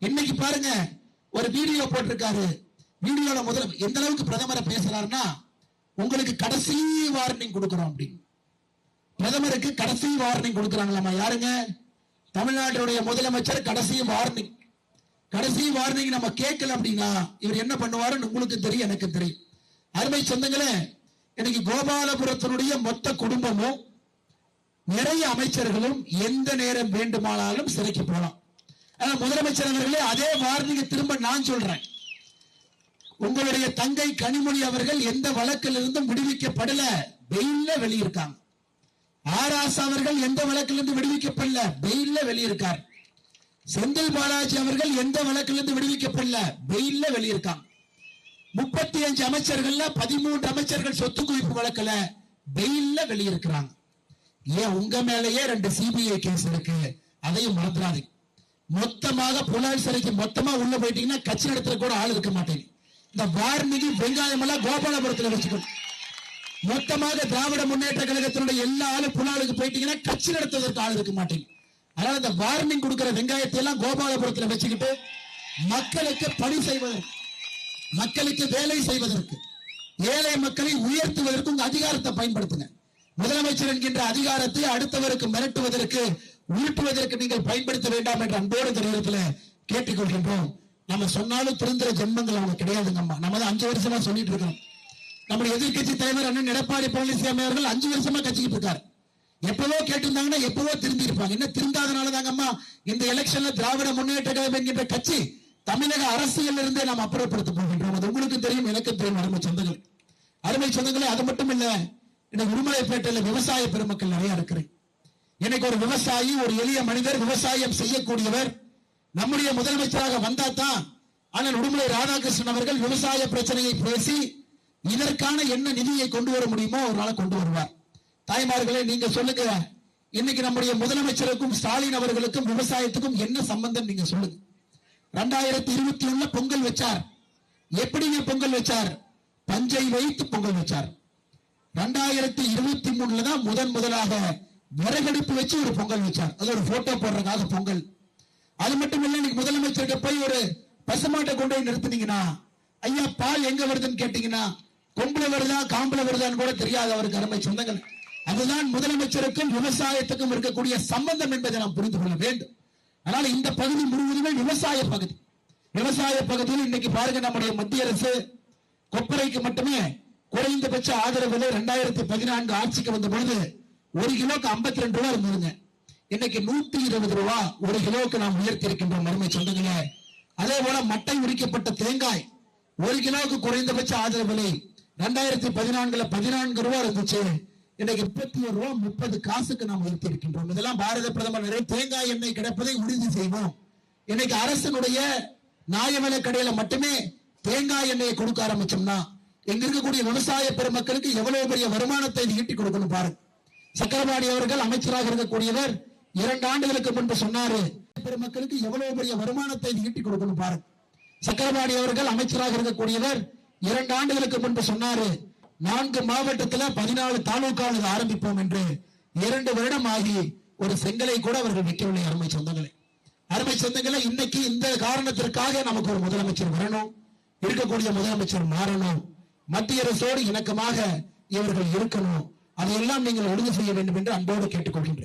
இன்னைக்கு பாருங்க, ஒரு வீடியோ போட்டிருக்காரு. வீடியோல முதல்ல எந்த அளவுக்கு பிரதமரை பேசுறாருன்னா, உங்களுக்கு கடைசி வார்னிங் கொடுக்கிறோம் அப்படின்னு. பிரதமருக்கு கடைசி வார்னிங் கொடுக்கிறாங்களாமா. யாருங்க? தமிழ்நாட்டுடைய முதலமைச்சர் கடைசி வார்னிங். கடைசி வார்னிங் நம்ம கேட்கல அப்படின்னா இவர் என்ன பண்ணுவாருன்னு உங்களுக்கு தெரியும், எனக்கு தெரியும். அருமை சொந்தங்களே, இன்னைக்கு கோபாலபுரத்தினுடைய மொத்த குடும்பமும் நிறைய அமைச்சர்களும் எந்த நேரம் வேண்டுமானாலும் சிறைக்கு போகலாம். ஆனா முதலமைச்சர் அவர்களே, அதே வார்னிங் திரும்ப நான் சொல்றேன். உங்களுடைய தங்கை கனிமொழி அவர்கள் எந்த வழக்கில் இருந்தும் விடுவிக்கப்படல, பெயில்ல வெளியிருக்காங்க. ஆராசா அவர்கள் எந்த வழக்கிலிருந்து விடுவிக்கப்படல, பெயில்ல வெளியிருக்கார். செந்தில் பாலாஜி அவர்கள் எந்த வழக்கிலிருந்து விடுவிக்கப்படல, பெயில்ல வெளியிருக்காங்க. 35 அமைச்சர்கள் 13 அமைச்சர்கள் சொத்து குவிப்பு வழக்குல பெயில்ல வெளியிருக்கிறாங்க. ஏன் உங்க மேலேயே 2 சிபிஐ கேஸ் இருக்கு, அதையும் மறந்துடாதீங்க. மொத்தமாக புலால் சிறைக்கு மொத்தமா உள்ள போயிட்டீங்கன்னா கட்சி நடத்துற கூட ஆள் இருக்க மாட்டேங்க. இந்த வார்னிகி வெங்காயம் எல்லாம் கோபாலபுரத்தில் வச்சுக்கணும். மொத்தமாக திராவிட முன்னேற்ற கழகத்தினுடைய எல்லா ஆளும் புலாலுக்கு போயிட்டீங்கன்னா கட்சி நடத்துவதற்கு ஆள் இருக்க மாட்டேங்க. அதனால இந்த வார்னிங் கொடுக்கிற வெங்காயத்தை எல்லாம் கோபாலபுரத்தில் வச்சுக்கிட்டு மக்களுக்கு பணி செய்வதற்கு, மக்களுக்கு வேலை செய்வதற்கு, ஏழை மக்களை உயர்த்துவதற்கு உங்க அதிகாரத்தை பயன்படுத்துங்க. முதலமைச்சர் என்கின்ற அதிகாரத்தை அடுத்தவருக்கு மிரட்டுவதற்கு, உருட்டுவதற்கு நீங்கள் பயன்படுத்த வேண்டாம் என்ற அன்போடு இந்த நேரத்தில் கேட்டுக்கொள்கின்றோம். நம்ம சொன்னாலும் திருந்துற ஜென்மங்கள் அவங்க கிடையாதுங்கம்மா. நம்ம தான் 5 வருஷமா சொல்லிட்டு இருக்கோம். நம்முடைய எதிர்கட்சி தலைவர் அண்ணன் எடப்பாடி பழனிசாமி அவர்கள் 5 வருஷமா கட்சிக்கிட்டு இருக்காரு. எப்பவோ கேட்டிருந்தாங்கன்னா எப்பவோ திரும்பி இருப்பாங்க. என்ன திருந்தாதனால தாங்கம்மா இந்த எலெக்ஷன்ல திராவிட முன்னேற்ற கழகம் என்கின்ற கட்சி தமிழக அரசியல் இருந்தே நாம் அப்புறப்படுத்த போகின்றோம். அது உங்களுக்கு தெரியும், எனக்கு தெரியும். அருமை சொந்தங்கள், அருமை சொந்தங்களே, அது மட்டும் இல்ல, இன்னைக்கு உடுமலைப்பேட்டையில விவசாய பெருமக்கள் நிறைய இருக்கிறேன். இன்னைக்கு ஒரு விவசாயி, ஒரு எளிய மனிதர், விவசாயம் செய்யக்கூடியவர் நம்முடைய முதலமைச்சராக வந்தாதான் ஆனால் உடுமலை ராதாகிருஷ்ணன் அவர்கள் விவசாய பிரச்சனையை பேசி இதற்கான என்ன நிதியை கொண்டு வர முடியுமோ ஒரு நாள் கொண்டு வருவார். தாய்மார்களே, நீங்க சொல்லுங்க, இன்னைக்கு நம்முடைய முதலமைச்சருக்கும் ஸ்டாலின் அவர்களுக்கும் விவசாயத்துக்கும் என்ன சம்பந்தம்? நீங்க சொல்லுங்க. 2021 பொங்கல் வச்சார். எப்படிங்க பொங்கல் வச்சார்? பஞ்சை வைத்து பொங்கல் வச்சார். 2023 தான் முதலாக விறகடுப்பு வச்சு ஒரு பொங்கல் வச்சார். அது ஒரு போட்டோ போடுறதுக்காக பொங்கல். அது மட்டும் இல்ல, இன்னைக்கு முதலமைச்சருக்கு போய் ஒரு பசுமாட்டை கொண்டு போய் நிறுத்தினீங்கன்னா, ஐயா பால் எங்க வருதுன்னு கேட்டீங்கன்னா, கொம்புல வருதா காம்புல வருதான்னு கூட தெரியாது அவருக்கு. அருமை சொந்தங்கள், அதுதான் முதலமைச்சருக்கும் விவசாயத்துக்கும் இருக்கக்கூடிய சம்பந்தம் என்பதை நாம் புரிந்து கொள்ள வேண்டும். அதனால இந்த பகுதி முழுவதுமே விவசாய பகுதி. விவசாய பகுதியில் இன்னைக்கு பாருங்க, நம்முடைய மத்திய அரசு கொப்பரைக்கு மட்டுமே குறைந்தபட்ச ஆதரவு விலை 2014 ஆட்சிக்கு வந்த பொழுது 1 கிலோக்கு 52 ரூபாய் இருந்ததுங்க. இன்னைக்கு 120 ரூபாய் 1 கிலோக்கு நாம் உயர்த்தி இருக்கின்றோம். அருமை சொந்தங்களே, அதே போல மட்டை உரிக்கப்பட்ட தேங்காய் 1 கிலோக்கு குறைந்தபட்ச ஆதரவு விலை 2014 14 ரூபாய் இருந்துச்சு. இன்னைக்கு 31 ரூபாய் 30 காசுக்கு நாம் உயர்த்தி இருக்கின்றோம். இதெல்லாம் பாரத பிரதமர் தேங்காய் எண்ணெய் கிடைப்பதை உறுதி செய்வோம். இன்னைக்கு அரசனுடைய நியாய விலை கடையில மட்டுமே தேங்காய் எண்ணெயை கொடுக்க ஆரம்பிச்சோம்னா எங்க இருக்கக்கூடிய விவசாய பெருமக்களுக்கு எவ்வளவு பெரிய வருமானத்தை ஈட்டி கொடுக்கணும் பாருங்க. சக்கரபாணி அவர்கள் அமைச்சராக இருக்கக்கூடியவர் 2 ஆண்டுகளுக்கு முன்பு சொன்னாரு, பெருமக்களுக்கு எவ்வளவு பெரிய வருமானத்தை ஈட்டி கொடுக்கணும் பாருங்க. சக்கரபாணி அவர்கள் அமைச்சராக இருக்கக்கூடியவர் 2 ஆண்டுகளுக்கு முன்பு சொன்னாரு, 4 மாவட்டத்தில் 14 தாலுகாவில் ஆரம்பிப்போம் என்று. 2 வருடம் ஆகி ஒரு செங்கலை கூட அவர்கள் வைக்கவில்லை. அருமை சொந்தங்களே, அருமை சொந்தங்களே, இன்னைக்கு இந்த காரணத்திற்காக நமக்கு ஒரு முதலமைச்சர் வரணும், இருக்கக்கூடிய முதலமைச்சர் மாறணும், மத்திய அரசோடு இணக்கமாக இவர்கள் இருக்கணும். அதையெல்லாம் நீங்கள் உறுதி செய்ய வேண்டும் என்று அன்போடு கேட்டுக்கொள்கின்றேன்.